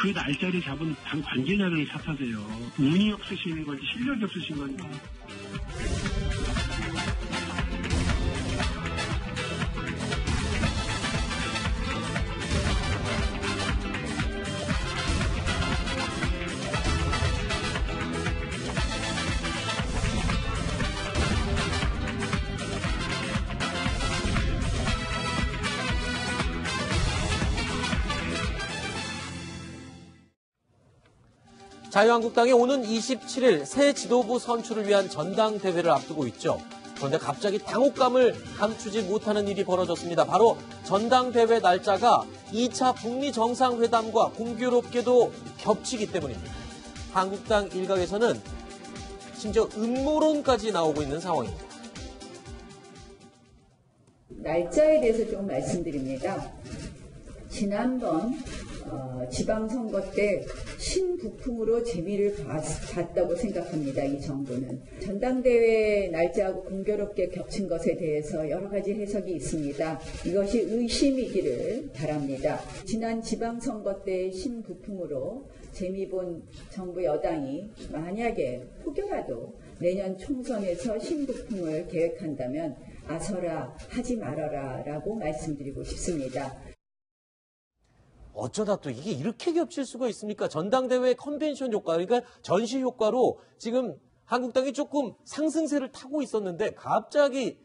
그 날짜를 잡은 당 관계자들을 탓하세요. 운이 없으신 건지 실력이 없으신 건지. 자유한국당이 오는 27일 새 지도부 선출을 위한 전당대회를 앞두고 있죠. 그런데 갑자기 당혹감을 감추지 못하는 일이 벌어졌습니다. 바로 전당대회 날짜가 2차 북미 정상회담과 공교롭게도 겹치기 때문입니다. 한국당 일각에서는 심지어 음모론까지 나오고 있는 상황입니다. 날짜에 대해서 좀 말씀드립니다. 지난번 지방선거 때 신부풍으로 재미를 봤다고 생각합니다. 이 정부는. 전당대회 날짜하고 공교롭게 겹친 것에 대해서 여러 가지 해석이 있습니다. 이것이 의심이기를 바랍니다. 지난 지방선거 때 신부풍으로 재미 본 정부 여당이 만약에 혹여라도 내년 총선에서 신부풍을 계획한다면 아서라 하지 말아라 라고 말씀드리고 싶습니다. 어쩌다 또 이게 이렇게 겹칠 수가 있습니까? 전당대회 컨벤션 효과, 그러니까 전시 효과로 지금 한국당이 조금 상승세를 타고 있었는데 갑자기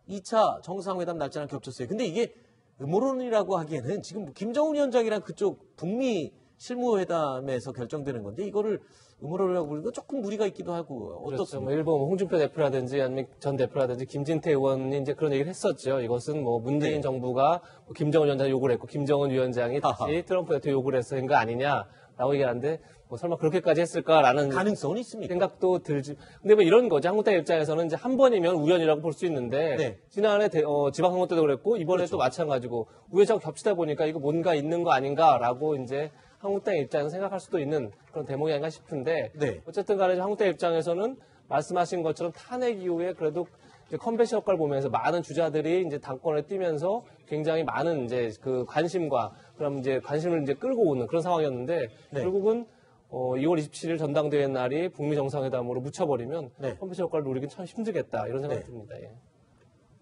2차 정상회담 날짜랑 겹쳤어요. 근데 이게 음모론이라고 하기에는 지금 김정은 위원장이랑 그쪽 북미 실무회담에서 결정되는 건데 이거를 음모론이라고 부르는 건 조금 무리가 있기도 하고 어떻습니까? 그렇죠. 일본 홍준표 대표라든지 아니면 전 대표라든지 김진태 의원이 이제 그런 얘기를 했었죠. 이것은 뭐 문재인 정부가 김정은 위원장 욕을 했고 김정은 위원장이 다시 트럼프 대통령 욕을 해서 한 거 아니냐라고 얘기하는데 뭐 설마 그렇게까지 했을까라는 가능성은 있습니까? 생각도 들지. 근데 뭐 이런 거죠. 한국당 입장에서는 이제 한 번이면 우연이라고 볼 수 있는데 지난해 지방선거 때도 그랬고 이번에 또 마찬가지고 우연찮게 겹치다 보니까 이거 뭔가 있는 거 아닌가라고 이제 한국당 입장에서 생각할 수도 있는 그런 대목이 아닌가 싶은데 어쨌든 간에 한국당 입장에서는 말씀하신 것처럼 탄핵 이후에 그래도 이제 컨벤션 효과를 보면서 많은 주자들이 이제 당권에 뛰면서 굉장히 많은 이제 그 관심과 그럼 이제 관심을 이제 끌고 오는 그런 상황이었는데 결국은 2월 27일 전당대회 날이 북미 정상회담으로 묻혀버리면 컨벤션 효과를 누리긴 참 힘들겠다 이런 생각이 듭니다. 예.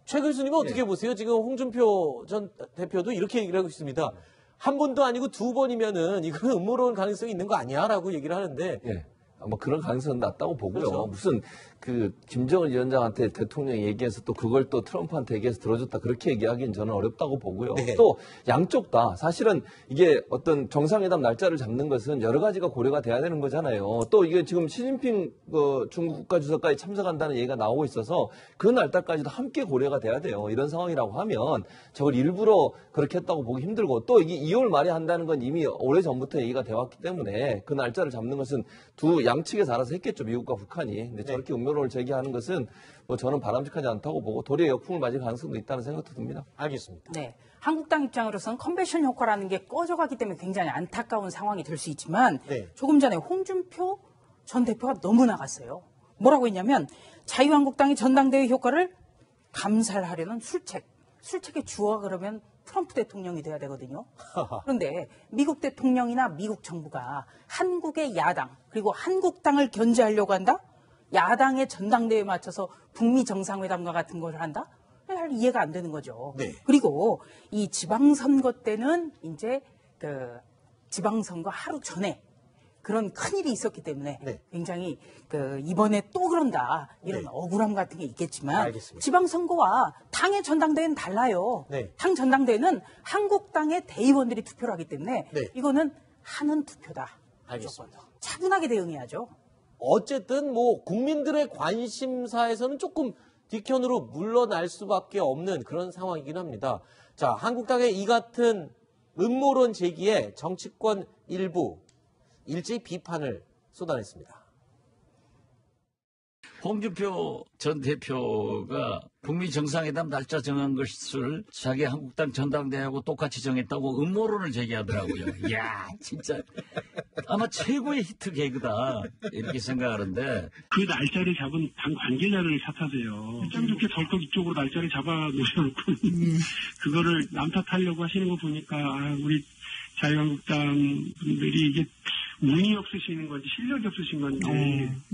최 교수님은 어떻게 보세요? 지금 홍준표 전 대표도 이렇게 얘기를 하고 있습니다. 한 번도 아니고 두 번이면은 이거는 음모론 가능성이 있는 거 아니야라고 얘기를 하는데. 뭐 그런 가능성은 낮다고 보고요. 그렇죠. 무슨 김정은 위원장한테 대통령이 얘기해서 또 그걸 또 트럼프한테 얘기해서 들어줬다 그렇게 얘기하기는 저는 어렵다고 보고요. 또 양쪽 다 사실은 이게 어떤 정상회담 날짜를 잡는 것은 여러 가지가 고려가 돼야 되는 거잖아요. 또 이게 지금 시진핑 중국 국가주석까지 참석한다는 얘기가 나오고 있어서 그 날짜까지도 함께 고려가 돼야 돼요. 이런 상황이라고 하면 저걸 일부러 그렇게 했다고 보기 힘들고 또 이게 2월 말에 한다는 건 이미 오래전부터 얘기가 되어 왔기 때문에 그 날짜를 잡는 것은 두 양측에서 알아서 했겠죠. 미국과 북한이. 근데 저렇게 음모론을 제기하는 것은 뭐 저는 바람직하지 않다고 보고 도리어 역풍을 맞을 가능성도 있다는 생각도 듭니다. 알겠습니다. 네. 한국당 입장으로서는 컨벤션 효과라는 게 꺼져가기 때문에 굉장히 안타까운 상황이 될 수 있지만 조금 전에 홍준표 전 대표가 너무 나갔어요. 뭐라고 했냐면 자유한국당이 전당대회 효과를 감살하려는 술책의 주어가 그러면 트럼프 대통령이 돼야 되거든요. 그런데 미국 대통령이나 미국 정부가 한국의 야당 그리고 한국당을 견제하려고 한다? 야당의 전당대회에 맞춰서 북미 정상회담과 같은 걸 한다? 잘 이해가 안 되는 거죠. 그리고 이 지방선거 때는 이제 그 지방선거 하루 전에 그런 큰일이 있었기 때문에 굉장히 이번에 또 그런다 이런 억울함 같은 게 있겠지만 지방선거와 당의 전당대회는 달라요. 당 전당대회는 한국당의 대의원들이 투표를 하기 때문에 이거는 하는 투표다. 알겠습니다. 차분하게 대응해야죠. 어쨌든 뭐 국민들의 관심사에서는 조금 뒷편으로 물러날 수밖에 없는 그런 상황이긴 합니다. 자, 한국당의 이 같은 음모론 제기에 정치권 일부 일제히 비판을 쏟아냈습니다. 홍준표 전 대표가 북미 정상회담 날짜 정한 것을 자기 한국당 전당대회하고 똑같이 정했다고 음모론을 제기하더라고요. 이야, 진짜 아마 최고의 히트 개그다 이렇게 생각하는데 그 날짜를 잡은 당 관계자들을 탓하세요. 좀 이렇게 덜컥 이쪽으로 날짜를 잡아 놓으셔놓고 그거를 남 탓하려고 하시는 거 보니까 우리 자유한국당 분들이 이게 운이 없으시는 건지 실력이 없으신 건지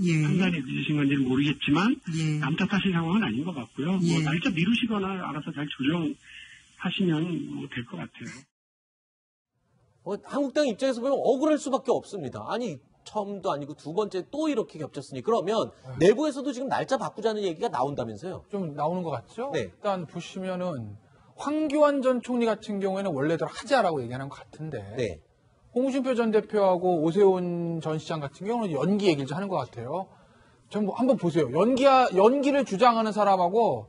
판단이 늦으신 건지는 모르겠지만 남 탓하실 상황은 아닌 것 같고요. 뭐 날짜 미루시거나 알아서 잘 조정하시면 뭐 될 것 같아요. 한국당 입장에서 보면 억울할 수밖에 없습니다. 아니 처음도 아니고 두 번째 또 이렇게 겹쳤으니 그러면 내부에서도 지금 날짜 바꾸자는 얘기가 나온다면서요? 좀 나오는 것 같죠? 네. 일단 보시면은 황교안 전 총리 같은 경우에는 원래대로 하자라고 얘기하는 것 같은데 네. 홍준표 전 대표하고 오세훈 전 시장 같은 경우는 연기 얘기를 좀 하는 것 같아요. 좀 한번 보세요. 연기를 주장하는 사람하고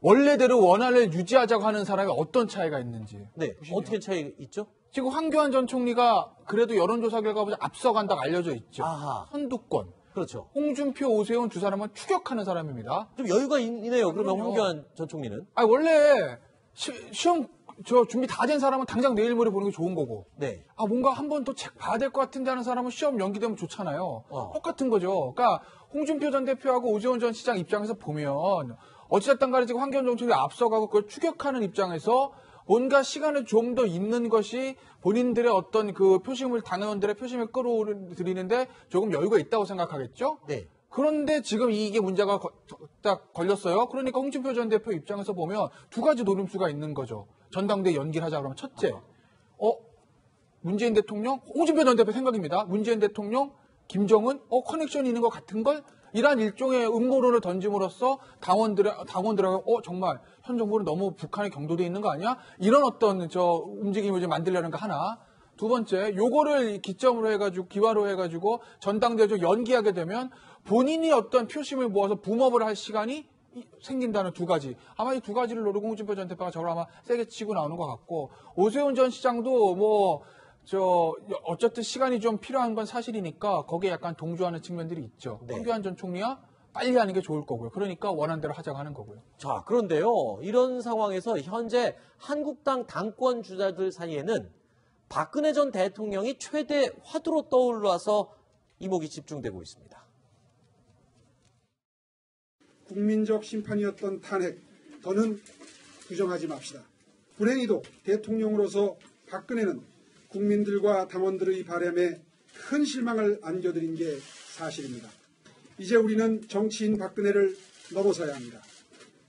원래대로 원안을 유지하자고 하는 사람이 어떤 차이가 있는지. 네. 보시면. 어떻게 차이 있죠? 지금 황교안 전 총리가 그래도 여론조사 결과보다 앞서간다고 알려져 있죠. 아하. 선두권. 그렇죠. 홍준표, 오세훈 두 사람은 추격하는 사람입니다. 좀 여유가 있네요. 그러면 그럼요. 황교안 전 총리는. 아니 원래 시험 준비 다 된 사람은 당장 내일 모레 보는 게 좋은 거고. 네. 아 뭔가 한 번 더 책 봐야 될 것 같은데 하는 사람은 시험 연기되면 좋잖아요. 똑같은 거죠. 그러니까 홍준표 전 대표하고 오세훈 전 시장 입장에서 보면 어찌됐든 간에 지금 황교안 전 총리 앞서가고 그걸 추격하는 입장에서 뭔가 시간을 좀 더 있는 것이 본인들의 어떤 그 표심을, 당원들의 표심을 끌어들이는데 조금 여유가 있다고 생각하겠죠? 네. 그런데 지금 이게 문제가 딱 걸렸어요. 그러니까 홍준표 전 대표 입장에서 보면 두 가지 노림수가 있는 거죠. 전당대회 연기를 하자 그러면 첫째, 문재인 대통령, 홍준표 전 대표 생각입니다. 문재인 대통령, 김정은, 커넥션이 있는 것 같은 걸? 이러한 일종의 음모론을 던짐으로써 당원들하고 정말 현 정부는 너무 북한에 경도돼 있는 거 아니야? 이런 어떤 움직임을 좀 만들려는 거 하나. 두 번째, 요거를 기점으로 해가지고 기화로 해가지고 전당대회 연기하게 되면 본인이 어떤 표심을 모아서 붐업을 할 시간이 생긴다는 두 가지. 아마 이 두 가지를 노리고 홍준표 전 대표가 저걸 아마 세게 치고 나오는 것 같고 오세훈 전 시장도 어쨌든 시간이 좀 필요한 건 사실이니까 거기에 약간 동조하는 측면들이 있죠. 네. 황교안 전 총리야 빨리 하는 게 좋을 거고요. 그러니까 원하는 대로 하자고 하는 거고요. 자, 그런데요. 이런 상황에서 현재 한국당 당권 주자들 사이에는 박근혜 전 대통령이 최대 화두로 떠올라서 이목이 집중되고 있습니다. 국민적 심판이었던 탄핵, 더는 부정하지 맙시다. 불행히도 대통령으로서 박근혜는 국민들과 당원들의 바람에 큰 실망을 안겨드린 게 사실입니다. 이제 우리는 정치인 박근혜를 넘어서야 합니다.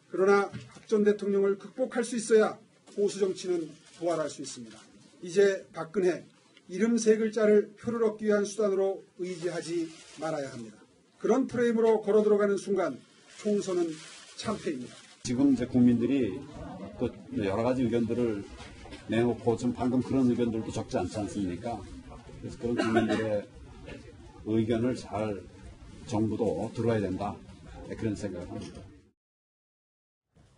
그러나 박 전 대통령을 극복할 수 있어야 보수 정치는 부활할 수 있습니다. 이제 박근혜, 이름 세 글자를 표를 얻기 위한 수단으로 의지하지 말아야 합니다. 그런 프레임으로 걸어 들어가는 순간 총선은 참패입니다. 지금 이제 국민들이 또 여러 가지 의견들을 내놓고 좀 방금 그런 의견들도 적지 않지 않습니까? 그래서 그런 국민들의 의견을 잘 정부도 들어야 된다. 그런 생각을 합니다.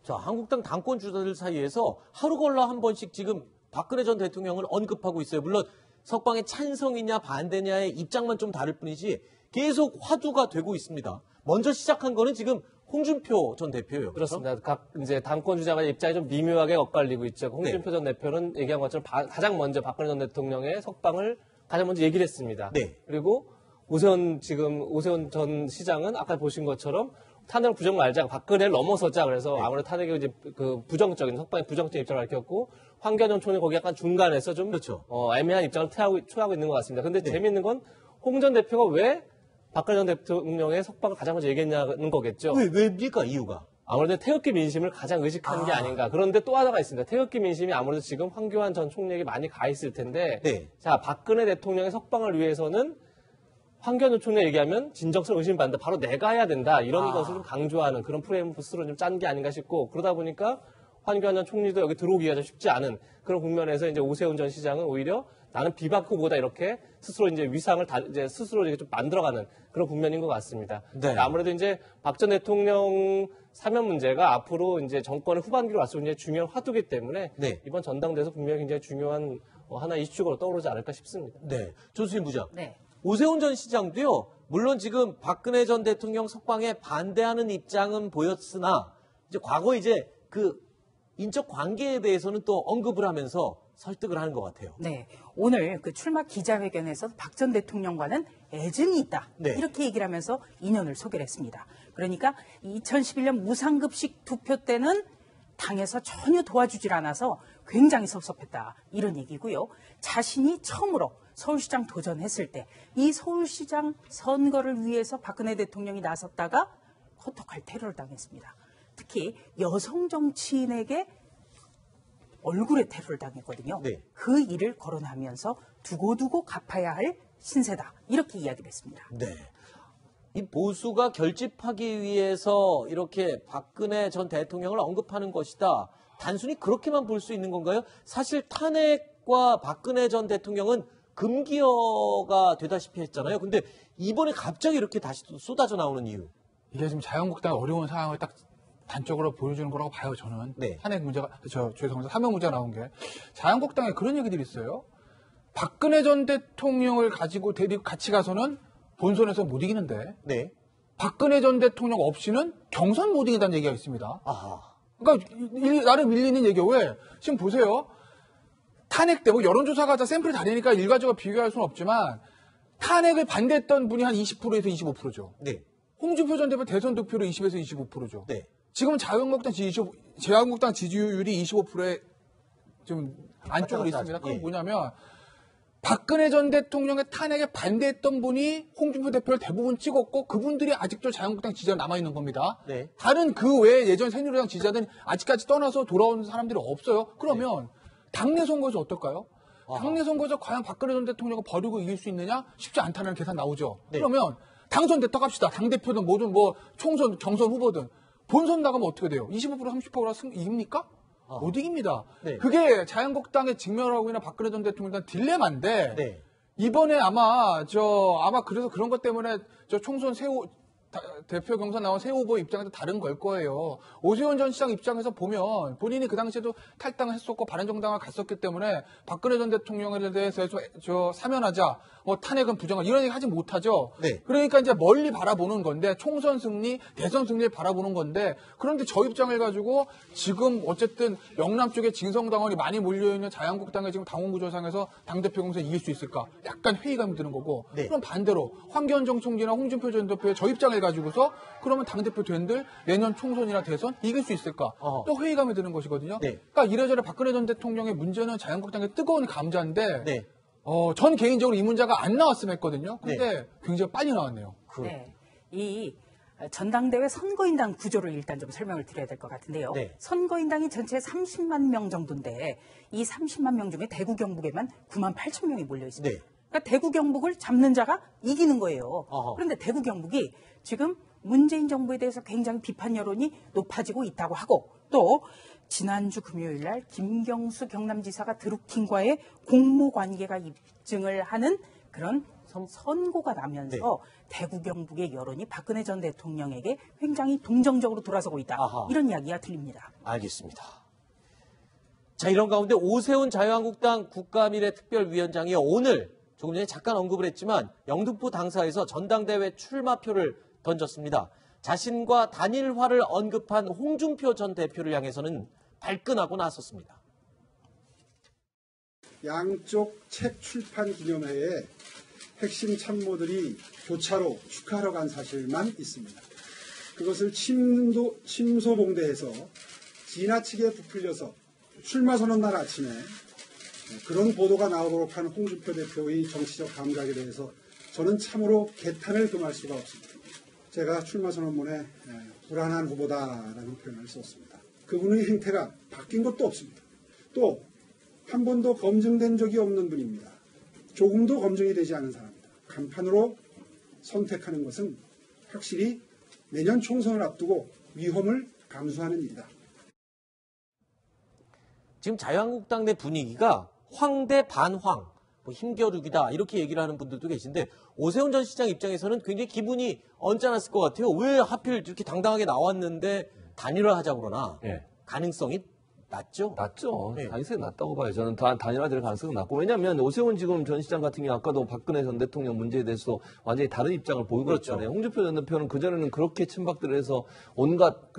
자, 한국당 당권 주자들 사이에서 하루 걸러 한 번씩 지금 박근혜 전 대통령을 언급하고 있어요. 물론 석방의 찬성이냐 반대냐의 입장만 좀 다를 뿐이지 계속 화두가 되고 있습니다. 먼저 시작한 거는 지금 홍준표 전 대표예요. 그렇죠? 그렇습니다. 각 이제 당권 주자가 입장이 좀 미묘하게 엇갈리고 있죠. 홍준표 전 대표는 얘기한 것처럼 가장 먼저 박근혜 전 대통령의 석방을 가장 먼저 얘기를 했습니다. 네. 그리고 오세훈 전 시장은 아까 보신 것처럼 탄핵을 부정 말자, 박근혜를 넘어서자. 그래서 아무래도 탄핵이 이제 그 부정적인 석방의 부정적인 입장을 밝혔고 황교안 전 총리 거기 약간 중간에서 좀 그렇죠. 애매한 입장을 취하고 있는 것 같습니다. 그런데 재미있는 건 홍 전 대표가 왜 박근혜 전 대통령의 석방을 가장 먼저 얘기했냐는 거겠죠. 왜입니까 이유가? 아무래도 태극기 민심을 가장 의식한 게 아닌가. 그런데 또 하나가 있습니다. 태극기 민심이 아무래도 지금 황교안 전 총리에게 많이 가 있을 텐데, 자 박근혜 대통령의 석방을 위해서는 황교안 전 총리 얘기하면 진정성 의심받는다. 바로 내가 해야 된다. 이런 것을 좀 강조하는 그런 프레임 부스로 좀 짠 게 아닌가 싶고 그러다 보니까 황교안 전 총리도 여기 들어오기가 좀 쉽지 않은 그런 국면에서 이제 오세훈 전 시장은 오히려 나는 비박 후보다 이렇게 스스로 이제 위상을 이제 스스로 이렇게 좀 만들어가는 그런 국면인 것 같습니다. 네. 아무래도 이제 박 전 대통령 사면 문제가 앞으로 이제 정권의 후반기로 왔을 때 중요한 화두기 때문에 이번 전당대회에서 분명히 굉장히 중요한 하나의 이슈로 떠오르지 않을까 싶습니다. 네. 조수진 부장. 네. 오세훈 전 시장도요. 물론 지금 박근혜 전 대통령 석방에 반대하는 입장은 보였으나 이제 과거 이제 그 인적 관계에 대해서는 또 언급을 하면서 설득을 하는 것 같아요. 네. 오늘 그 출마 기자회견에서 박 전 대통령과는 애증이 있다. 이렇게 얘기를 하면서 인연을 소개를 했습니다. 그러니까 2011년 무상급식 투표 때는 당에서 전혀 도와주질 않아서 굉장히 섭섭했다. 이런 얘기고요. 자신이 처음으로 서울시장 도전했을 때 이 서울시장 선거를 위해서 박근혜 대통령이 나섰다가 호떡할 테러를 당했습니다. 특히 여성 정치인에게 얼굴에 테러를 당했거든요. 네. 그 일을 거론하면서 두고두고 갚아야 할 신세다. 이렇게 이야기를 했습니다. 네. 이 보수가 결집하기 위해서 이렇게 박근혜 전 대통령을 언급하는 것이다. 단순히 그렇게만 볼 수 있는 건가요? 사실 탄핵과 박근혜 전 대통령은 금기어가 되다시피 했잖아요. 근데 이번에 갑자기 이렇게 다시 쏟아져 나오는 이유. 이게 지금 자유한국당의 어려운 상황을 딱 단적으로 보여주는 거라고 봐요, 저는. 네. 탄핵 문제가, 죄송합니다. 사면 문제가 나온 게. 자유한국당에 그런 얘기들이 있어요. 박근혜 전 대통령을 가지고 데리고 같이 가서는 본선에서 못 이기는데. 네. 박근혜 전 대통령 없이는 경선 못 이긴다는 얘기가 있습니다. 아하. 그러니까 나름 밀리는 얘기예요. 왜? 지금 보세요. 탄핵 때 뭐 여론조사가 다 샘플이 다르니까 일괄적으로 비교할 수는 없지만 탄핵을 반대했던 분이 한 20%에서 25%죠. 네. 홍준표 전 대표 대선 득표율이 20에서 25%죠. 네. 지금 자유한국당 지지율이 25%에 좀 안쪽으로 있습니다. 그건 뭐냐면 박근혜 전 대통령의 탄핵에 반대했던 분이 홍준표 대표를 대부분 찍었고 그분들이 아직도 자유한국당 지지자가 남아있는 겁니다. 네. 다른 그 외에 예전 새누리당 지지자들은 아직까지 떠나서 돌아온 사람들이 없어요. 그러면 당내 선거에서 어떨까요? 당내 선거에서 과연 박근혜 전 대통령을 버리고 이길 수 있느냐? 쉽지 않다는 계산 나오죠. 네. 그러면 당선됐다 갑시다. 당대표든 뭐든 뭐 총선, 경선 후보든 본선 나가면 어떻게 돼요? 25% 30%라 이깁니까? 못 이깁니다. 네. 그게 자유한국당의 직면하고 있는 박근혜 전 대통령의 딜레마인데 네. 이번에 아마 그래서 그런 것 때문에 총선 대표 경선 나온 새 후보 입장에서 다른 걸 거예요. 오세훈 전 시장 입장에서 보면 본인이 그 당시에도 탈당을 했었고 바른정당을 갔었기 때문에 박근혜 전 대통령에 대해서 사면하자, 탄핵은 부정하자 이런 얘기 하지 못하죠. 네. 그러니까 이제 멀리 바라보는 건데 총선 승리, 대선 승리를 바라보는 건데 그런데 저 입장을 가지고 지금 어쨌든 영남 쪽에 진성당원이 많이 몰려있는 자유한국당의 지금 당원구조상에서 당대표 경선 이길 수 있을까? 약간 회의감이 드는 거고 네. 그럼 반대로 황교안 총리나 홍준표 전 대표의 저 입장을 가지고서 그러면 당대표 된들 내년 총선이나 대선 이길 수 있을까? 또 회의감이 드는 것이거든요. 네. 그러니까 이래저래 박근혜 전 대통령의 문제는 자유한국당의 뜨거운 감자인데 네. 전 개인적으로 이 문제가 안 나왔으면 했거든요. 근데 네. 굉장히 빨리 나왔네요. 네. 이 전당대회 선거인단 구조를 일단 좀 설명을 드려야 될 것 같은데요. 네. 선거인단이 전체 30만 명 정도인데 이 30만 명 중에 대구 경북에만 9만 8천 명이 몰려 있습니다. 네. 그러니까 대구 경북을 잡는 자가 이기는 거예요. 어허. 그런데 대구 경북이 지금 문재인 정부에 대해서 굉장히 비판 여론이 높아지고 있다고 하고 또 지난주 금요일 날 김경수 경남지사가 드루킹과의 공모 관계가 입증을 하는 그런 선고가 나면서 네. 대구 경북의 여론이 박근혜 전 대통령에게 굉장히 동정적으로 돌아서고 있다. 아하. 이런 이야기가 들립니다. 알겠습니다. 자, 이런 가운데 오세훈 자유한국당 국가미래특별위원장이 오늘 조금 전에 잠깐 언급을 했지만 영등포 당사에서 전당대회 출마표를 던졌습니다. 자신과 단일화를 언급한 홍준표 전 대표를 향해서는 발끈하고 나섰습니다. 양쪽 책 출판 기념회에 핵심 참모들이 교차로 축하하러 간 사실만 있습니다. 그것을 침소봉대해서 지나치게 부풀려서 출마 선언 날 아침에 그런 보도가 나오도록 한 홍준표 대표의 정치적 감각에 대해서 저는 참으로 개탄을 금할 수가 없습니다. 제가 출마 선언문에 불안한 후보다라는 표현을 썼습니다. 그분의 행태가 바뀐 것도 없습니다. 또 한 번도 검증된 적이 없는 분입니다. 조금도 검증이 되지 않은 사람입니다. 간판으로 선택하는 것은 확실히 내년 총선을 앞두고 위험을 감수하는 일이다. 지금 자유한국당 내 분위기가 황 대 반황, 힘겨루기다 이렇게 얘기를 하는 분들도 계신데 오세훈 전 시장 입장에서는 굉장히 기분이 언짢았을 것 같아요. 왜 하필 이렇게 당당하게 나왔는데 단일화하자고 그러나 네. 가능성이 낮죠? 낮죠. 네. 가능성이 낮다고 봐요. 저는 단일화될 가능성은 낮고. 왜냐하면 오세훈 지금 전 시장 같은 경우 아까도 박근혜 전 대통령 문제에 대해서 완전히 다른 입장을 보이고 그렇죠. 있잖아요. 홍준표 전 대표는 그전에는 그렇게 친박들을 해서 온갖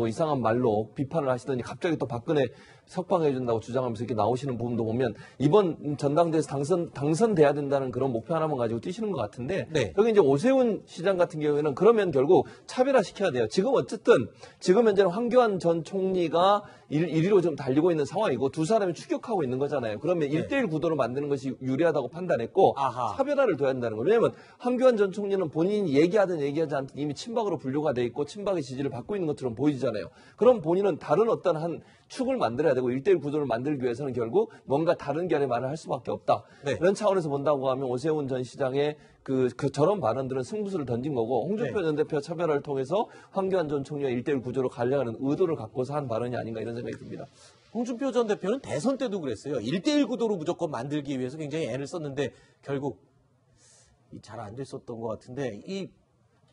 이상한 말로 비판을 하시더니 갑자기 또 박근혜 석방해준다고 주장하면서 이렇게 나오시는 부분도 보면 이번 전당대회에서 당선돼야 된다는 그런 목표 하나만 가지고 뛰시는 것 같은데 네. 여기 이제 오세훈 시장 같은 경우에는 그러면 결국 차별화시켜야 돼요. 지금 어쨌든 지금 현재는 황교안 전 총리가 1위로 좀 달리고 있는 상황이고 두 사람이 추격하고 있는 거잖아요. 그러면 1대1 구도로 만드는 것이 유리하다고 판단했고 차별화를 둬야 된다는 거예요. 왜냐하면 황교안 전 총리는 본인이 얘기하든 얘기하지 않든 이미 친박으로 분류가 돼 있고 친박의 지지를 받고 있는 것처럼 보이잖아요. 그럼 본인은 다른 어떤 한 축을 만들어야 되고 1대1 구도를 만들기 위해서는 결국 뭔가 다른 결의 말을 할 수밖에 없다. 네. 이런 차원에서 본다고 하면 오세훈 전 시장의 저런 발언들은 승부수를 던진 거고 홍준표 전 대표 차별화를 통해서 황교안 전 총리와 1대1 구조로 가려는 의도를 갖고서 한 발언이 아닌가 이런 생각이 듭니다. 홍준표 전 대표는 대선 때도 그랬어요. 1대1 구도로 무조건 만들기 위해서 굉장히 애를 썼는데 결국 잘 안 됐었던 것 같은데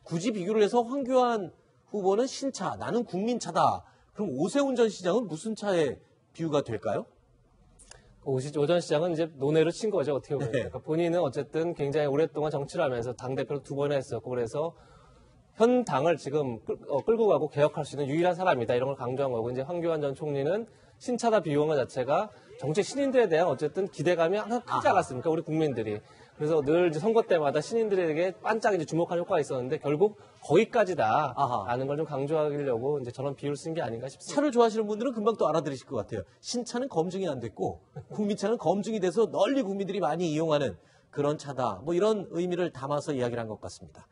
굳이 비교를 해서 황교안 후보는 신차, 나는 국민차다. 그럼 오세훈 전 시장은 무슨 차에 비유가 될까요? 오 전 시장은 이제 논외로 친 거죠, 어떻게 보면. 네. 그러니까 본인은 어쨌든 굉장히 오랫동안 정치를 하면서 당대표를 2번이나 했었고, 그래서 현 당을 지금 끌고 가고 개혁할 수 있는 유일한 사람이다. 이런 걸 강조한 거고, 이제 황교안 전 총리는 신차다 비유한 것 자체가 정치 신인들에 대한 어쨌든 기대감이 항상 크지 않았습니까? 우리 국민들이. 그래서 늘 이제 선거 때마다 신인들에게 반짝 이제 주목하는 효과가 있었는데 결국 거기까지다라는 걸 좀 강조하려고 이제 저런 비유를 쓴 게 아닌가 싶습니다. 차를 좋아하시는 분들은 금방 또 알아들으실 것 같아요. 신차는 검증이 안 됐고 국민차는 검증이 돼서 널리 국민들이 많이 이용하는 그런 차다. 뭐 이런 의미를 담아서 이야기를 한 것 같습니다.